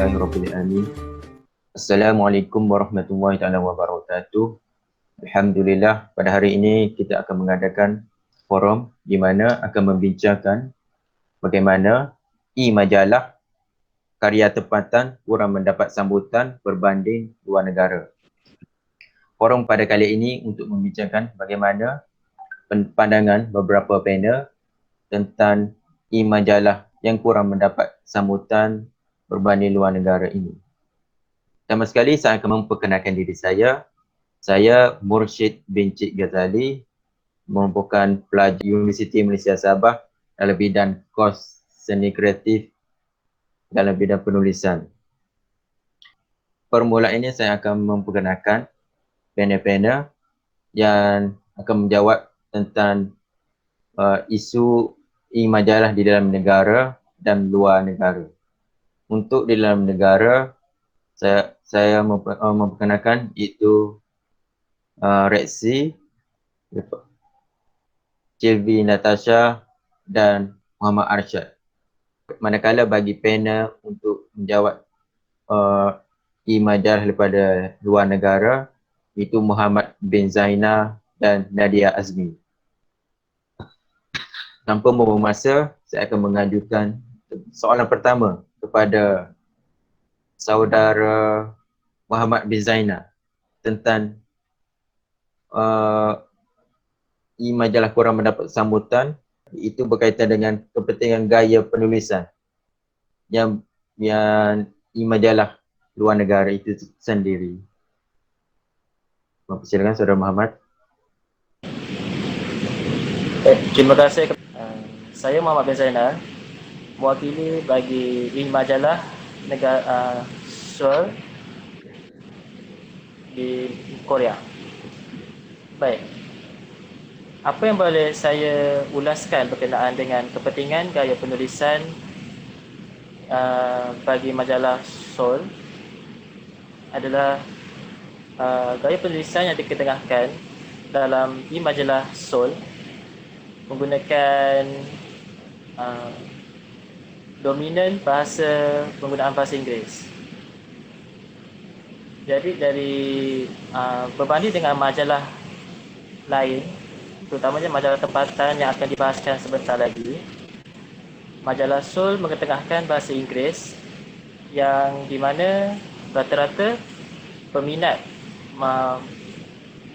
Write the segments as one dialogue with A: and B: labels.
A: Alhamdulillahirrabbilalamin. Assalamualaikum warahmatullahi wabarakatuh. Alhamdulillah, pada hari ini kita akan mengadakan forum di mana akan membincangkan bagaimana e-majalah karya tempatan kurang mendapat sambutan berbanding luar negara. Forum pada kali ini untuk membincangkan bagaimana pandangan beberapa panel tentang e-majalah yang kurang mendapat sambutan berbanding luar negara ini. Pertama sekali saya akan memperkenalkan diri saya. Saya Mursyid bin Cik Ghazali, merupakan pelajar Universiti Malaysia Sabah dalam bidang kos seni kreatif dalam bidang penulisan. Permulaannya saya akan memperkenalkan panel-panel yang akan menjawab tentang isu e-majalah di dalam negara dan luar negara. Untuk di dalam negara, saya memperkenalkan itu Rexy, Cilvi Natasha dan Muhammad Arsyad. Manakala bagi panel untuk menjawab e-majalah daripada luar negara, itu Muhammad bin Zainal dan Nadia Azmi. Tanpa membuang masa, saya akan mengajukan soalan pertama kepada saudara Muhammad bin Zainal tentang e-majalah kurang mendapat sambutan. Itu berkaitan dengan kepentingan gaya penulisan yang e-majalah luar negara itu sendiri. Silakan saudara Muhammad.
B: Terima kasih. Saya Muhammad bin Zainal, mewakili bagi e-majalah negara Seoul di Korea. Baik. Apa yang boleh saya ulaskan berkenaan dengan kepentingan gaya penulisan bagi majalah Seoul adalah gaya penulisan yang diketengahkan dalam e-majalah Seoul menggunakan dominan penggunaan bahasa Inggeris. Jadi berbanding dengan majalah lain, terutamanya majalah tempatan yang akan dibahaskan sebentar lagi, majalah Seoul mengetengahkan bahasa Inggeris yang di mana rata-rata peminat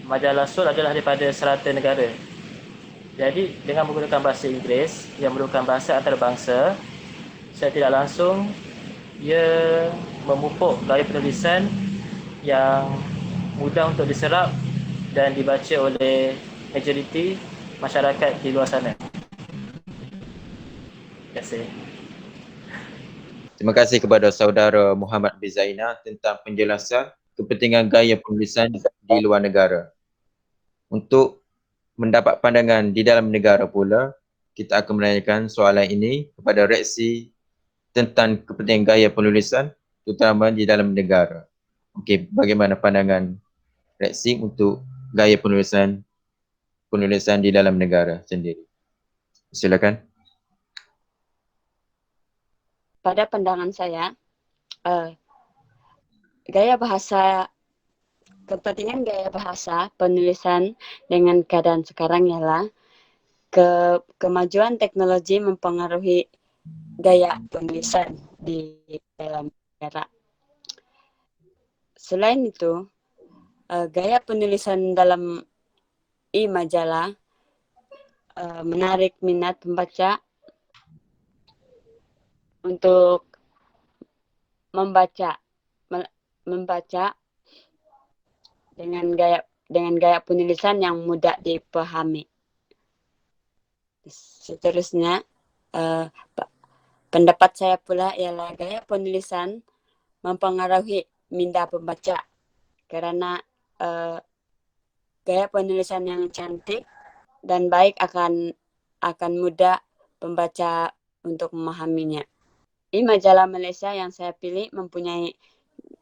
B: majalah Seoul adalah daripada serata negara. Jadi dengan menggunakan bahasa Inggeris yang merupakan bahasa antarabangsa, secara tidak langsung ia memupuk gaya penulisan yang mudah untuk diserap dan dibaca oleh majoriti masyarakat di luar sana. Terima kasih.
A: Terima kasih kepada saudara Muhammad bin Zainal tentang penjelasan kepentingan gaya penulisan di luar negara. Untuk mendapat pandangan di dalam negara pula, kita akan menanyakan soalan ini kepada Rexy tentang kepentingan gaya penulisan terutama di dalam negara. Okey, bagaimana pandangan Rexy untuk gaya penulisan di dalam negara sendiri? Silakan.
C: Pada pandangan saya, kepentingan gaya bahasa penulisan dengan keadaan sekarang ialah kemajuan teknologi mempengaruhi gaya penulisan di dalam negara. Selain itu, gaya penulisan dalam e-majalah menarik minat pembaca untuk membaca dengan gaya penulisan yang mudah dipahami. Seterusnya, pendapat saya pula ialah gaya penulisan mempengaruhi minda pembaca kerana gaya penulisan yang cantik dan baik akan mudah pembaca untuk memahaminya. E-majalah Malaysia yang saya pilih mempunyai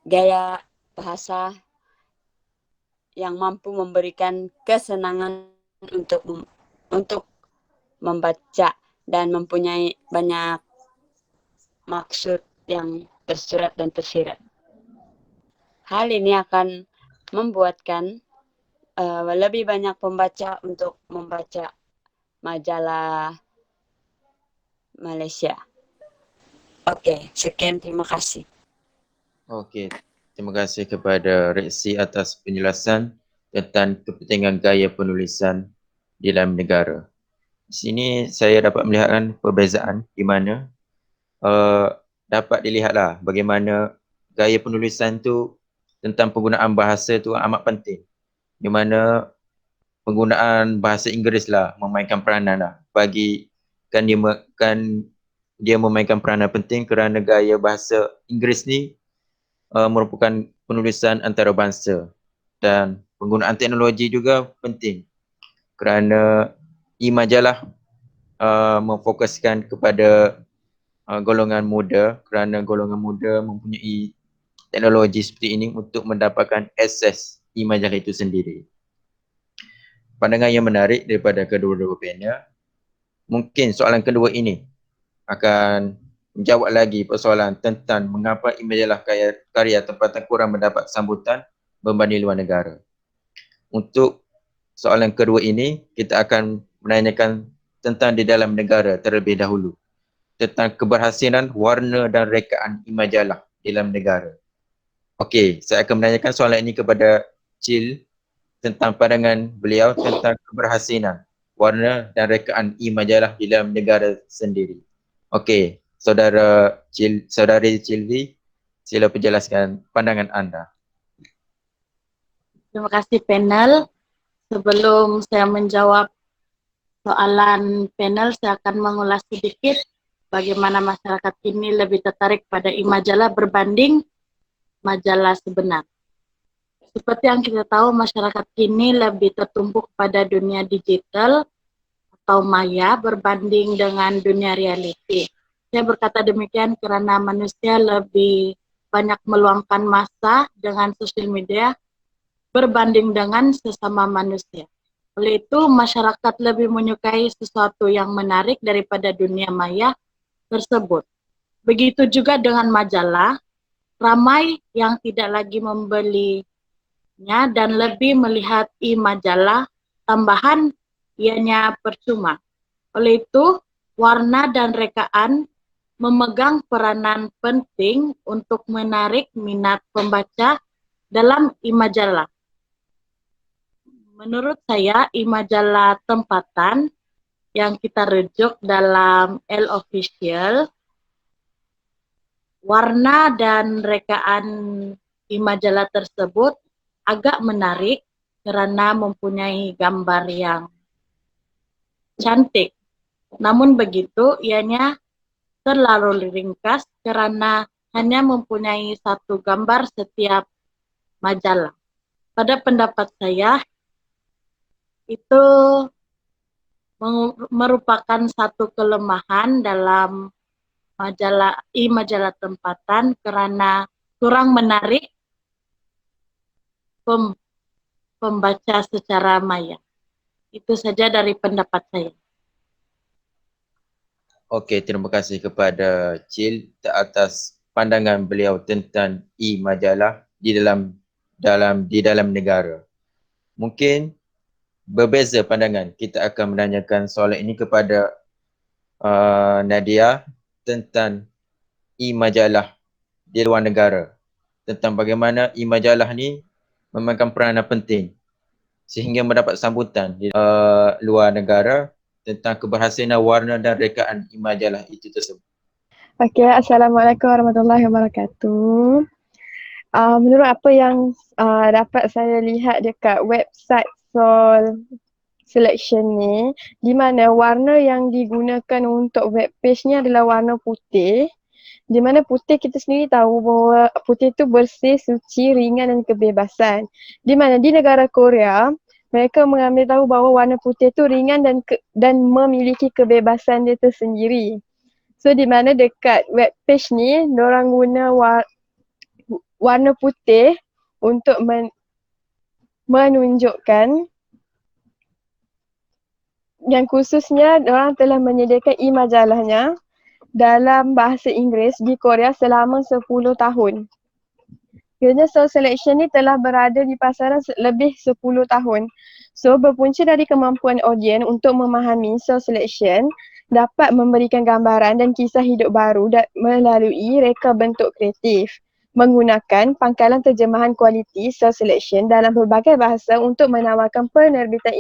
C: gaya bahasa yang mampu memberikan kesenangan untuk membaca dan mempunyai banyak maksud yang tersurat dan tersirat. Hal ini akan membuatkan lebih banyak pembaca untuk membaca majalah Malaysia. Okey, sekian, terima kasih.
A: Okey, terima kasih kepada Reksi atas penjelasan tentang kepentingan gaya penulisan di dalam negara. Di sini saya dapat melihatkan perbezaan di mana dapat dilihatlah bagaimana gaya penulisan tu tentang penggunaan bahasa tu amat penting. Di mana penggunaan bahasa Inggeris lah memainkan peranan lah bagi dia memainkan peranan penting kerana gaya bahasa Inggeris ni merupakan penulisan antarabangsa dan penggunaan teknologi juga penting kerana e-majalah memfokuskan kepada golongan muda kerana golongan muda mempunyai teknologi seperti ini untuk mendapatkan akses e-majalah itu sendiri. Pandangan yang menarik daripada kedua-dua panel. Mungkin soalan kedua ini akan menjawab lagi persoalan tentang mengapa e-majalah karya tempatan kurang mendapat sambutan berbanding luar negara. Untuk soalan kedua ini, kita akan menanyakan tentang di dalam negara terlebih dahulu. Tentang keberhasilan warna dan rekaan e-majalah di dalam negara. Okey, saya akan menanyakan soalan ini kepada Cil tentang pandangan beliau tentang keberhasilan warna dan rekaan e-majalah di dalam negara sendiri. Okey, saudari Cilvi, sila penjelaskan pandangan anda.
D: Terima kasih panel. Sebelum saya menjawab soalan panel, saya akan mengulas sedikit bagaimana masyarakat ini lebih tertarik pada e-majalah berbanding majalah sebenar. Seperti yang kita tahu, masyarakat kini lebih tertumpu pada dunia digital atau maya berbanding dengan dunia realiti. Saya berkata demikian karena manusia lebih banyak meluangkan masa dengan sosial media berbanding dengan sesama manusia. Oleh itu, masyarakat lebih menyukai sesuatu yang menarik daripada dunia maya tersebut. Begitu juga dengan majalah, ramai yang tidak lagi membeli dan lebih melihat e-majalah tambahan ianya percuma. Oleh itu, warna dan rekaan memegang peranan penting untuk menarik minat pembaca dalam e-majalah. Menurut saya, e-majalah tempatan yang kita rujuk dalam L-Official, warna dan rekaan e-majalah tersebut agak menarik karena mempunyai gambar yang cantik. Namun begitu, ianya terlalu ringkas karena hanya mempunyai satu gambar setiap majalah. Pada pendapat saya, itu merupakan satu kelemahan dalam e-majalah tempatan karena kurang menarik pembaca secara maya. Itu saja dari pendapat saya.
A: Okey, terima kasih kepada Cil atas pandangan beliau tentang e-majalah di dalam negara. Mungkin berbeza pandangan. Kita akan menanyakan soalan ini kepada Nadia tentang e-majalah di luar negara. Tentang bagaimana e-majalah ni memainkan peranan penting sehingga mendapat sambutan di luar negara tentang keberhasilan warna dan rekaan e-majalah itu tersebut.
E: Okey, Assalamualaikum warahmatullahi wabarakatuh. Menurut apa yang dapat saya lihat dekat website Sol Selection ni, di mana warna yang digunakan untuk web page ni adalah warna putih. Di mana putih kita sendiri tahu bahawa putih itu bersih, suci, ringan dan kebebasan. Di mana di negara Korea, mereka mengambil tahu bahawa warna putih itu ringan dan memiliki kebebasan dia tersendiri. So di mana dekat web page ni, diorang guna warna putih untuk menunjukkan yang khususnya diorang telah menyediakan e-majalahnya dalam bahasa Inggeris di Korea selama 10 tahun. Kiranya Soul Selection ni telah berada di pasaran lebih 10 tahun. So berpunca dari kemampuan audien untuk memahami Soul Selection dapat memberikan gambaran dan kisah hidup baru melalui reka bentuk kreatif menggunakan pangkalan terjemahan kualiti Soul Selection dalam berbagai bahasa untuk menawarkan penerbitan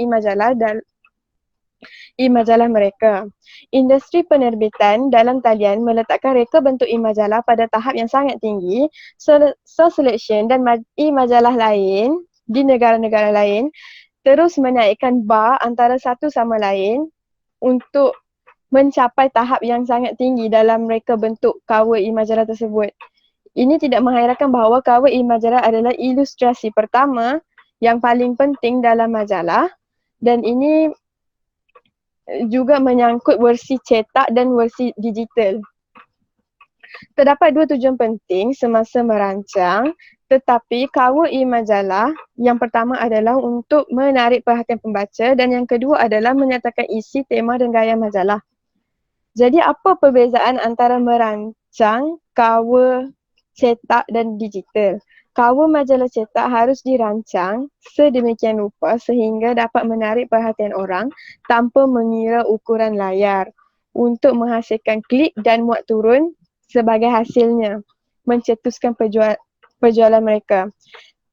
E: e-majalah mereka. Industri penerbitan dalam talian meletakkan reka bentuk e-majalah pada tahap yang sangat tinggi. Soul Selection dan e-majalah lain di negara-negara lain terus menaikkan bar antara satu sama lain untuk mencapai tahap yang sangat tinggi dalam reka bentuk cover e-majalah tersebut. Ini tidak mengherankan bahawa cover e-majalah adalah ilustrasi pertama yang paling penting dalam majalah dan ini juga menyangkut versi cetak dan versi digital. Terdapat dua tujuan penting semasa merancang, tetapi cover e-majalah yang pertama adalah untuk menarik perhatian pembaca dan yang kedua adalah menyatakan isi, tema dan gaya majalah. Jadi apa perbezaan antara merancang cover cetak dan digital? Cover majalah cetak harus dirancang sedemikian rupa sehingga dapat menarik perhatian orang tanpa mengira ukuran layar untuk menghasilkan klik dan muat turun sebagai hasilnya mencetuskan perjualan mereka.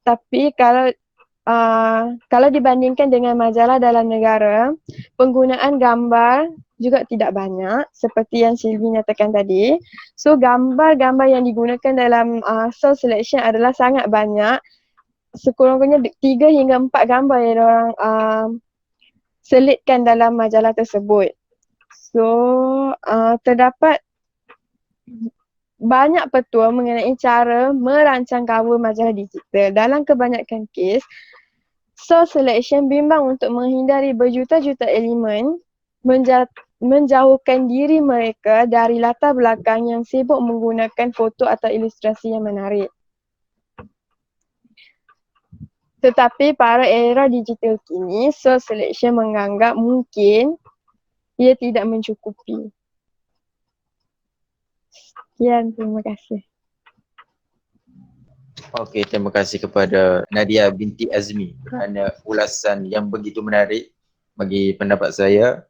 E: Tapi kalau dibandingkan dengan majalah dalam negara, penggunaan gambar juga tidak banyak seperti yang Sylvie nyatakan tadi. So gambar-gambar yang digunakan dalam Soul Selection adalah sangat banyak. Sekurang-kurangnya 3 hingga 4 gambar yang orang selitkan dalam majalah tersebut. So terdapat banyak petua mengenai cara merancang cover majalah digital. Dalam kebanyakan kes, Soul Selection bimbang untuk menghindari berjuta-juta elemen menjauhkan diri mereka dari latar belakang yang sibuk menggunakan foto atau ilustrasi yang menarik. Tetapi pada era digital kini, Soul Selection menganggap mungkin ia tidak mencukupi. Sekian, terima kasih.
A: Okey, terima kasih kepada Nadia binti Azmi kerana ulasan yang begitu menarik bagi pendapat saya.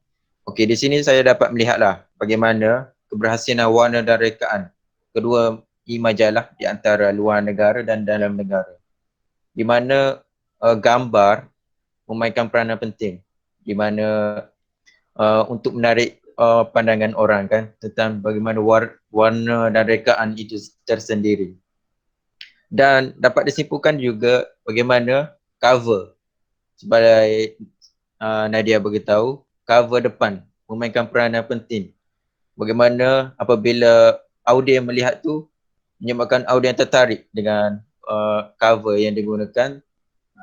A: Okey, di sini saya dapat melihatlah bagaimana keberhasilan warna dan rekaan kedua e-majalah di antara luar negara dan dalam negara. Di mana gambar memainkan peranan penting di mana untuk menarik pandangan orang kan tentang bagaimana warna dan rekaan itu tersendiri. Dan dapat disimpulkan juga bagaimana cover sebagai Nadia beritahu, cover depan memainkan peranan penting. Bagaimana apabila audien melihat tu menyebabkan audien tertarik dengan cover yang digunakan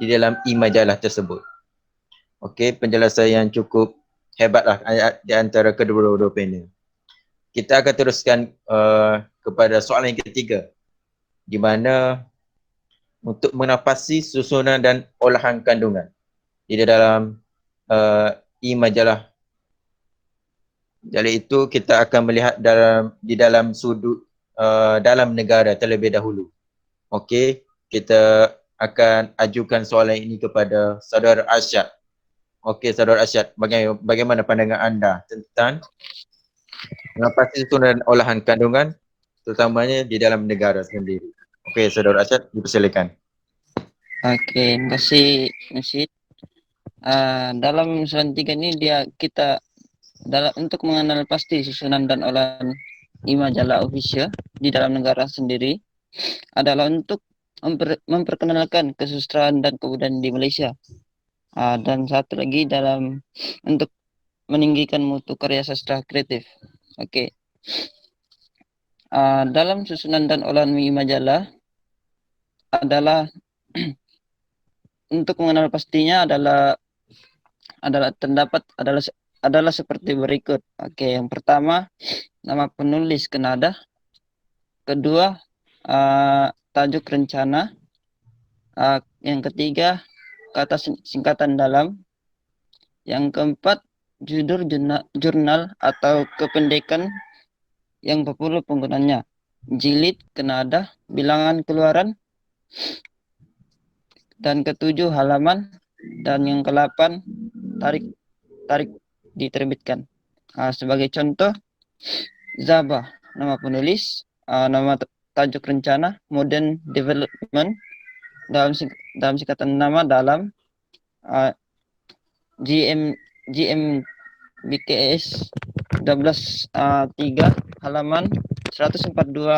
A: di dalam e-majalah tersebut. Okey, penjelasan yang cukup hebatlah di antara kedua-dua panel. Kita akan teruskan kepada soalan yang ketiga, di mana untuk menapasi susunan dan olahan kandungan di dalam e-majalah. Jadi itu kita akan melihat di dalam sudut dalam negara terlebih dahulu. Okey, kita akan ajukan soalan ini kepada Saudara Arsyad. Okey, Saudara Arsyad, bagaimana pandangan anda tentang menapasi susunan dan olahan kandungan terutamanya di dalam negara sendiri? Okey, Saudara Arsyad, dipersilakan.
F: Okey, terima kasih Nasid. Dalam soalan 3 ini kita untuk mengenal pasti susunan dan olahan e-majalah official di dalam negara sendiri adalah untuk memperkenalkan kesusastraan dan kebudayaan di Malaysia. Dan satu lagi untuk meninggikan mutu karya sastra kreatif. Okey. Dalam susunan dan olahan e-majalah adalah untuk mengenal pastinya adalah seperti berikut. Okey, yang pertama nama penulis kena ada. Kedua tajuk rencana. Yang ketiga kata singkatan dalam. Yang keempat judul jurnal atau kependekan yang populer penggunaannya. Jilid, kenada, bilangan keluaran, dan ketujuh halaman, dan yang ke-8 tarik diterbitkan. Sebagai contoh, Zabah, nama penulis, nama tajuk rencana, modern development, dalam singkatan nama dalam GM BKS 12 3 halaman 142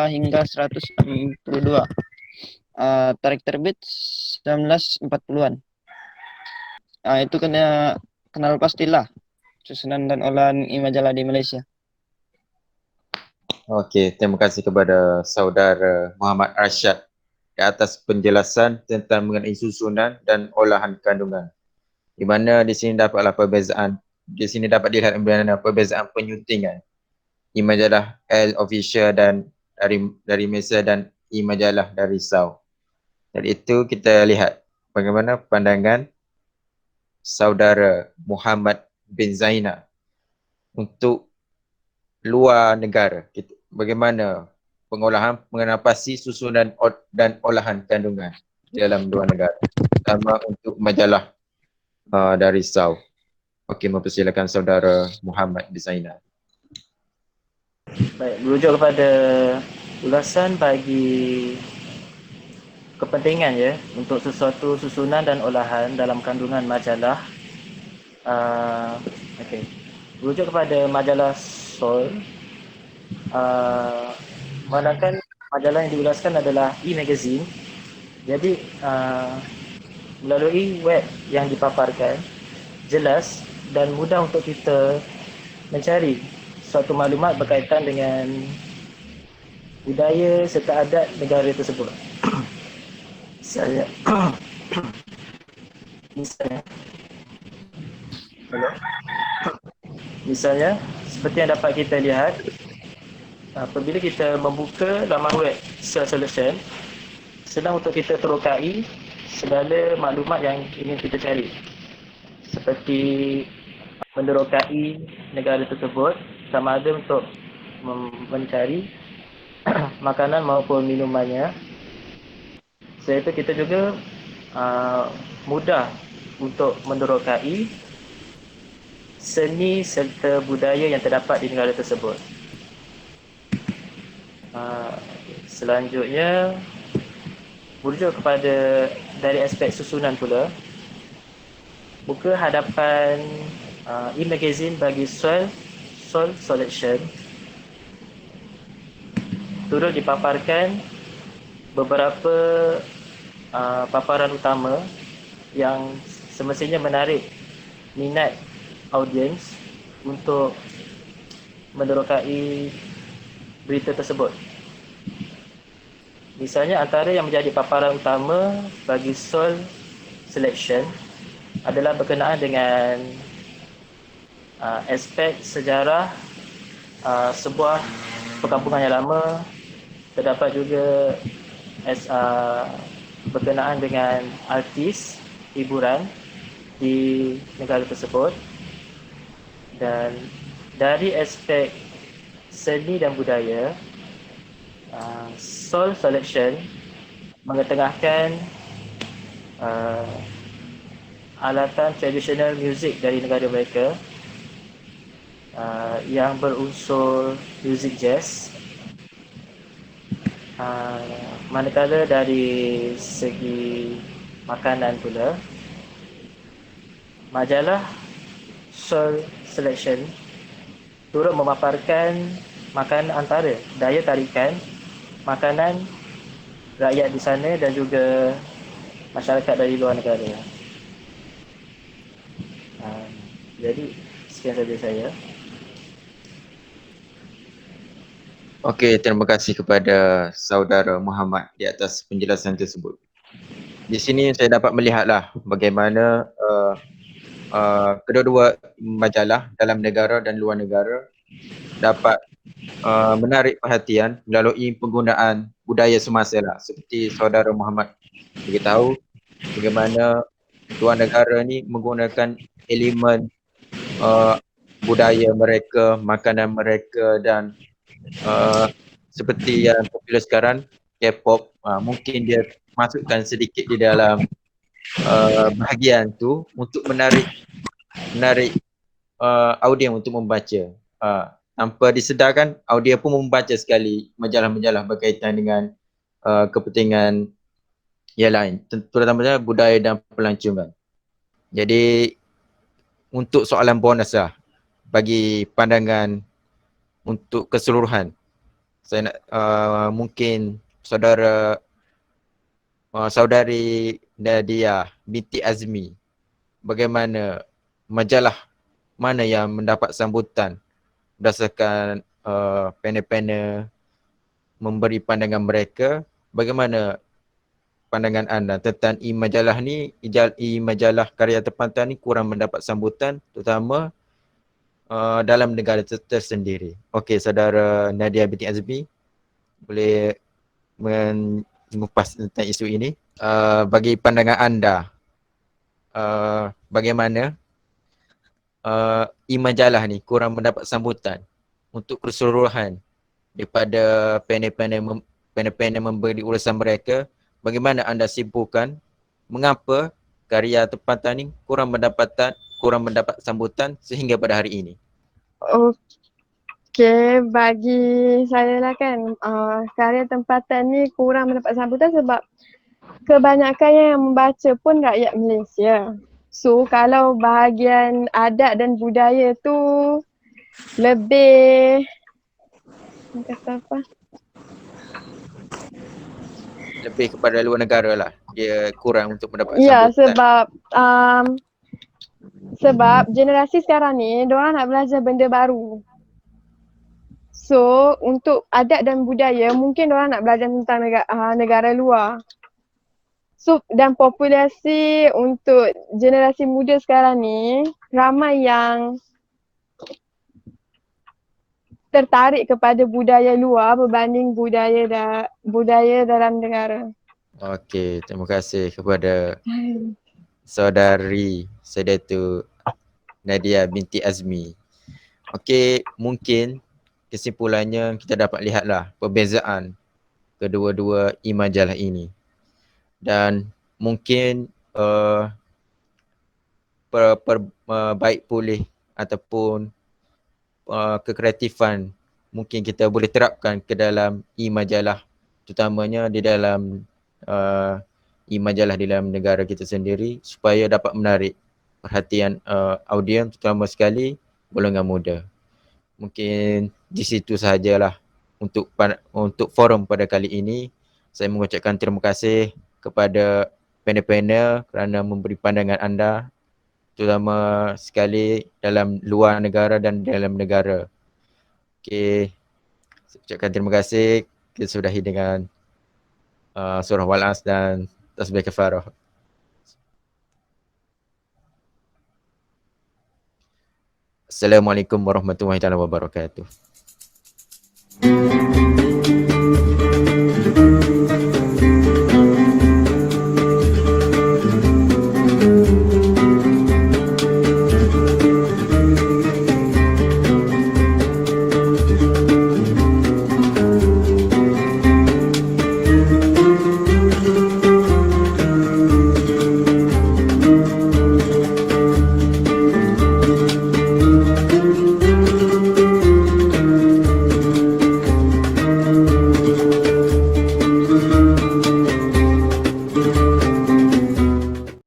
F: hingga 162. Tarik terbit 1940-an. Itu kenal pastilah susunan dan olahan majalah di Malaysia.
A: Okey, terima kasih kepada saudara Muhammad Arsyad di atas penjelasan tentang mengenai susunan dan olahan kandungan. Di mana di sini dapat dilihat perbezaan penyuntingan majalah L Official dan dari Malaysia dan majalah dari SAU. Dari itu kita lihat bagaimana pandangan saudara Muhammad bin Zainal untuk luar negara. Bagaimana mengenal pasti susunan dan olahan kandungan dalam luar negara, terutama untuk majalah dari SAU. Okey, mempersilakan saudara Muhammad bin Zainal.
B: Baik, merujuk kepada ulasan bagi kepentingan ya untuk sesuatu susunan dan olahan dalam kandungan majalah. Okey. Merujuk kepada majalah Soul, manakala majalah yang diulaskan adalah e-magazine. Jadi melalui web yang dipaparkan jelas dan mudah untuk kita mencari suatu maklumat berkaitan dengan budaya serta adat negara tersebut. Misalnya seperti yang dapat kita lihat apabila kita membuka laman web Search Solution, senang untuk kita terokai segala maklumat yang ingin kita cari, seperti menerokai negara tersebut sama ada untuk mencari makanan maupun minumannya. Selain itu kita juga mudah untuk menerokai seni serta budaya yang terdapat di negara tersebut. Selanjutnya merujuk kepada dari aspek susunan pula, buka hadapan e-magazine bagi Soul Selection turut dipaparkan beberapa paparan utama yang semestinya menarik minat audiens untuk menerokai berita tersebut. Misalnya antara yang menjadi paparan utama bagi Soul Selection adalah berkenaan dengan aspek sejarah sebuah perkampungan yang lama. Terdapat juga berkenaan dengan artis hiburan di negara tersebut, dan dari aspek seni dan budaya, Soul Selection mengetengahkan alatan tradisional muzik dari negara mereka yang berunsur muzik jazz. Manakala dari segi makanan pula, majalah Soul Selection turut memaparkan makanan antara daya tarikan makanan rakyat di sana dan juga masyarakat dari luar negara. Jadi sekian saja saya.
A: Okey, terima kasih kepada saudara Muhammad di atas penjelasan tersebut. Di sini saya dapat melihatlah bagaimana kedua-dua majalah dalam negara dan luar negara dapat menarik perhatian melalui penggunaan budaya semasa lah. Seperti saudara Muhammad beritahu bagaimana luar negara ni menggunakan elemen budaya mereka, makanan mereka dan seperti yang popular sekarang, K-pop, mungkin dia masukkan sedikit di dalam bahagian tu untuk menarik audiens untuk membaca. Tanpa disedarkan, audiens pun membaca sekali majalah-majalah berkaitan dengan kepentingan yang lain, terutamanya budaya dan pelancongan. Jadi untuk soalan bonus lah, bagi pandangan untuk keseluruhan, saya nak mungkin saudari Nadia binti Azmi, bagaimana majalah mana yang mendapat sambutan berdasarkan panel-panel memberi pandangan mereka, bagaimana pandangan anda tentang e-majalah ni, e-majalah karya tempatan ni kurang mendapat sambutan, terutama dalam negara tersendiri. Okey, saudara Nadia binti Azmi, boleh mengupas tentang isu ini. Bagi pandangan anda, bagaimana e-majalah ni kurang mendapat sambutan untuk keseluruhan daripada panel-panel memberi ulasan mereka, bagaimana anda simpulkan mengapa karya tempatan ni kurang mendapat sambutan sehingga pada hari ini?
E: Okey, bagi saya lah kan, karya tempatan ni kurang mendapat sambutan sebab kebanyakan yang membaca pun rakyat Malaysia. So kalau bahagian adat dan budaya tu lebih, kata apa?
A: Lebih kepada luar negara lah, dia kurang untuk mendapat
E: Ya,
A: sambutan.
E: sebab generasi sekarang ni diorang nak belajar benda baru. So untuk adat dan budaya mungkin diorang nak belajar tentang negara luar. So dan populasi untuk generasi muda sekarang ni ramai yang tertarik kepada budaya luar berbanding budaya dalam negara.
A: Okey, terima kasih kepada saudari Saidatu Nadia binti Azmi. Okey, mungkin kesimpulannya kita dapat lihatlah perbezaan kedua-dua e-majalah ini. Dan mungkin baik pulih ataupun kekreatifan mungkin kita boleh terapkan ke dalam e-majalah, terutamanya di dalam e-majalah di dalam negara kita sendiri, supaya dapat menarik perhatian audiens, terutama sekali golongan muda. Mungkin di situ sahajalah untuk forum pada kali ini. Saya mengucapkan terima kasih kepada panel-panel kerana memberi pandangan anda, terutama sekali dalam luar negara dan dalam negara. Okey, saya ucapkan terima kasih. Kita sudahi dengan surah Wal-As dan tasbih kafarah. Assalamualaikum warahmatullahi wabarakatuh.